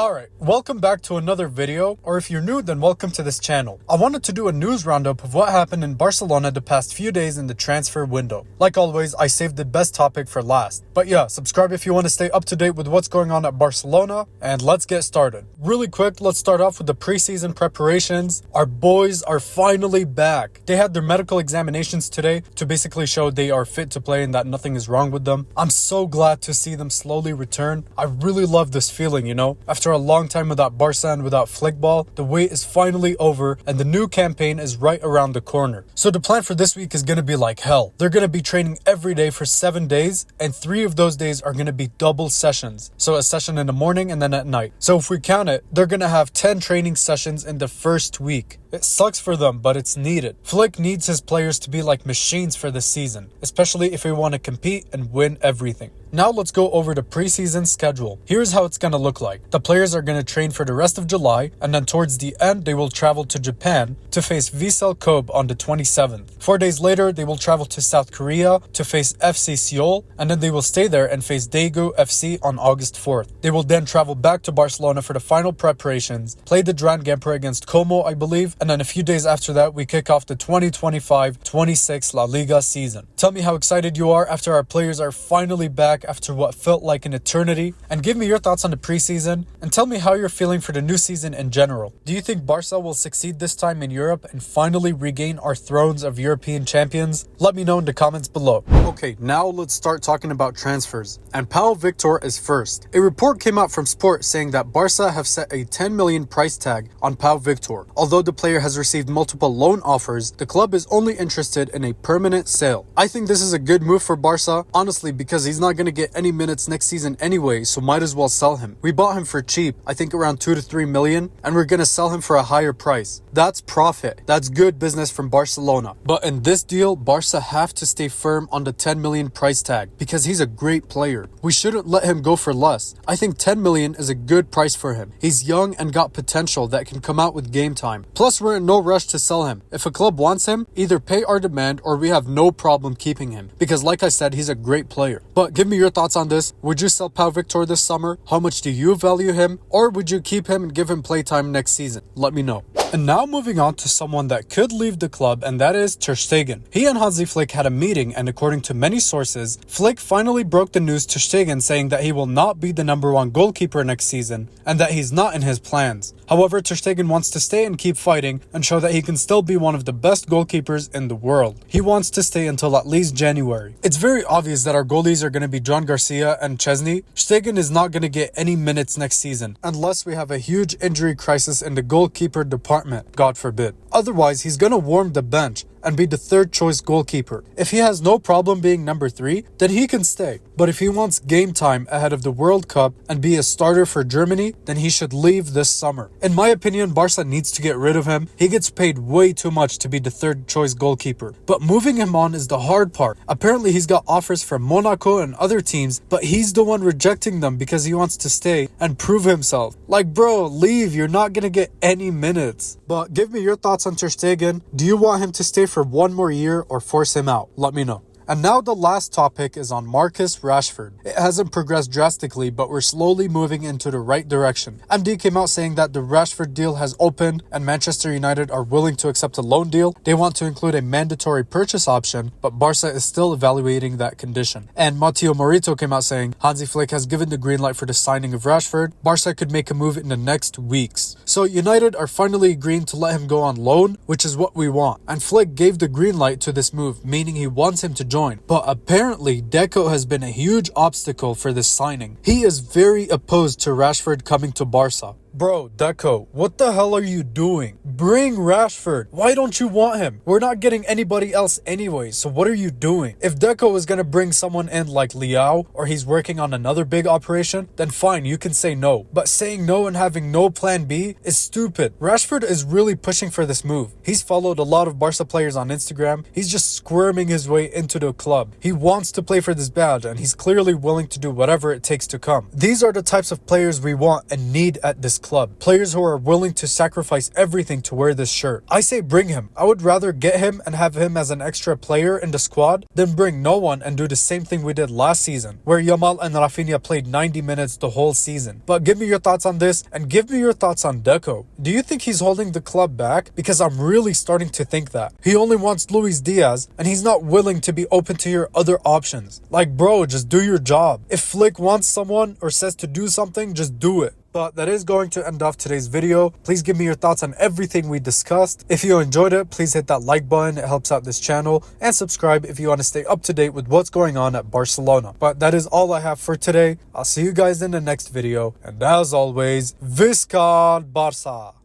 Alright, welcome back to another video, or if you're new then welcome to this channel. I wanted to do a news roundup of what happened in Barcelona the past few days in the transfer window. Like always, I saved the best topic for last. But yeah, subscribe if you want to stay up to date with what's going on at Barcelona, and let's get started. Really quick, let's start off with the preseason preparations. Our boys are finally back. They had their medical examinations today to basically show they are fit to play and that nothing is wrong with them. I'm so glad to see them slowly return. I really love this feeling, you know? After a long time without Barca and without flickball, the wait is finally over and the new campaign is right around the corner. So the plan for this week is going to be like hell. They're going to be training every day for 7 days, and 3 of those days are going to be double sessions. So a session in the morning and then at night. So if we count it, they're going to have 10 training sessions in the first week. It sucks for them, but it's needed. Flick needs his players to be like machines for this season, especially if we want to compete and win everything. Now let's go over the preseason schedule. Here's how it's going to look like. The players are going to train for the rest of July, and then towards the end they will travel to Japan to face Vissel Kobe on the 27th. 4 days later they will travel to South Korea to face FC Seoul, and then they will stay there and face Daegu FC on August 4th. They will then travel back to Barcelona for the final preparations, play the Grand Gempra against Como, I believe, and then a few days after that we kick off the 2025-26 La Liga season. Tell me how excited you are after our players are finally back after what felt like an eternity, and give me your thoughts on the preseason, and tell me how you're feeling for the new season in general. Do you think Barca will succeed this time in Europe and finally regain our thrones of European champions? Let me know in the comments below. Okay, now let's start talking about transfers, and Pau Victor is first. A report came out from Sport saying that Barca have set a 10 million price tag on Pau Victor. Although the player has received multiple loan offers, the club is only interested in a permanent sale. I think this is a good move for Barca, honestly, because he's not going to get any minutes next season anyway, so might as well sell him. We bought him for cheap, I think around 2 to 3 million, and we're going to sell him for a higher price. That's profit. That's good business from Barcelona. But in this deal, Barca have to stay firm on the 10 million price tag because he's a great player. We shouldn't let him go for less. I think 10 million is a good price for him. He's young and got potential that can come out with game time. Plus, we're in no rush to sell him. If a club wants him, either pay our demand or we have no problem keeping him, because like I said, he's a great player. But give me your thoughts on this. Would you sell Pau Victor this summer? How much do you value him? Or would you keep him and give him playtime next season? Let me know. And now moving on to someone that could leave the club, and that is Ter Stegen. He and Hansi Flick had a meeting, and according to many sources, Flick finally broke the news to Stegen saying that he will not be the #1 goalkeeper next season and that he's not in his plans. However, Ter Stegen wants to stay and keep fighting and show that he can still be one of the best goalkeepers in the world. He wants to stay until at least January. It's very obvious that our goalies are going to be John Garcia and Chesney. Stegen is not going to get any minutes next season unless we have a huge injury crisis in the goalkeeper department, God forbid. Otherwise, he's going to warm the bench and be the third choice goalkeeper. If he has no problem being number 3, then he can stay. But if he wants game time ahead of the World Cup and be a starter for Germany, then he should leave this summer. In my opinion, Barca needs to get rid of him. He gets paid way too much to be the third choice goalkeeper. But moving him on is the hard part. Apparently he's got offers from Monaco and other teams, but he's the one rejecting them because he wants to stay and prove himself. Like, bro, leave. You're not gonna get any minutes. But give me your thoughts on Ter Stegen. Do you want him to stay for 1 more year or force him out? Let me know. And now the last topic is on Marcus Rashford. It hasn't progressed drastically, but we're slowly moving into the right direction. MD came out saying that the Rashford deal has opened and Manchester United are willing to accept a loan deal. They want to include a mandatory purchase option, but Barca is still evaluating that condition. And Matteo Morito came out saying Hansi Flick has given the green light for the signing of Rashford. Barca could make a move in the next weeks. So United are finally agreeing to let him go on loan, which is what we want. And Flick gave the green light to this move, meaning he wants him to join. But apparently Deco has been a huge obstacle for this signing. He is very opposed to Rashford coming to Barca. Bro, Deco, what the hell are you doing? Bring Rashford. Why don't you want him? We're not getting anybody else anyway, so what are you doing? If Deco is gonna bring someone in like Liao, or he's working on another big operation, then fine, you can say no. But saying no and having no plan B is stupid. Rashford is really pushing for this move. He's followed a lot of Barca players on Instagram. He's just squirming his way into the club. He wants to play for this badge, and he's clearly willing to do whatever it takes to come. These are the types of players we want and need at this club. Players who are willing to sacrifice everything to wear this shirt. I say bring him. I would rather get him and have him as an extra player in the squad than bring no one and do the same thing we did last season, where Yamal and Raphinha played 90 minutes the whole season. But give me your thoughts on this, and give me your thoughts on Deco. Do you think he's holding the club back? Because I'm really starting to think that. He only wants Luis Diaz, and he's not willing to be open to your other options. Like, bro, just do your job. If Flick wants someone or says to do something, just do it. But that is going to end off today's video. Please give me your thoughts on everything we discussed. If you enjoyed it, please hit that like button. It helps out this channel. And subscribe if you want to stay up to date with what's going on at Barcelona. But that is all I have for today. I'll see you guys in the next video. And as always, Visca Barca!